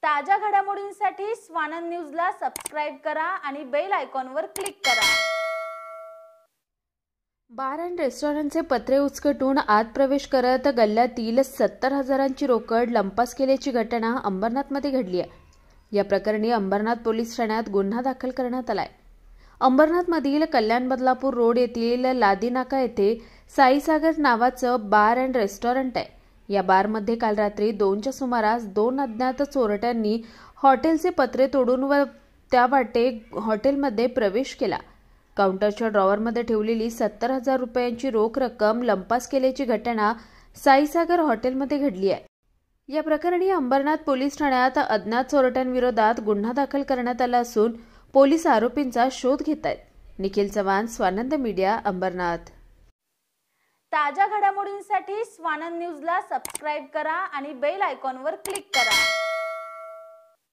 ताज्या घडामोडींसाठी स्वानंद न्यूजला सबस्क्राइब करा आणि बेल आयकॉनवर क्लिक करा। बार अँड रेस्टॉरंटचे पत्रे उचकटून आत प्रवेश करत गल्ल्यातील 70,000ची रोकड लंपास केल्याची घटना अंबरनाथमध्ये घडली आहे। या प्रकरणी अंबरनाथ पोलीस ठाण्यात गुन्हा दाखल करण्यात आलाय। अंबरनाथमधील कल्याण बदलापूर रोड येथील लादीनाका येथे साईसागर नावाचं बार अँड रेस्टॉरंट आहे। या बारमध्ये काल रात्री 2च्या सुमारास 2 अज्ञात चोरट्यांनी हॉटेलचे पत्रे तोडून व त्या वाटे हॉटेलमध्ये प्रवेश केला। काउंटरच्या ड्रॉवरमध्ये ठेवलेली 70,000 रुपयांची रोख रक्कम लंपास केल्याची घटना साईसागर हॉटेलमध्ये घडली आहे। या प्रकरणी अंबरनाथ पोलीस ठाण्यात अज्ञात चोरट्यांविरोधात गुन्हा दाखल करण्यात आला असून पोलीस आरोपींचा शोध घेत आहेत। निखिल चव्हाण, स्वानंद मीडिया, अंबरनाथ। ताज्या घडामोडींसाठी स्वानंद न्यूजला सबस्क्राइब करा आणि बेल आयकॉनवर क्लिक करा।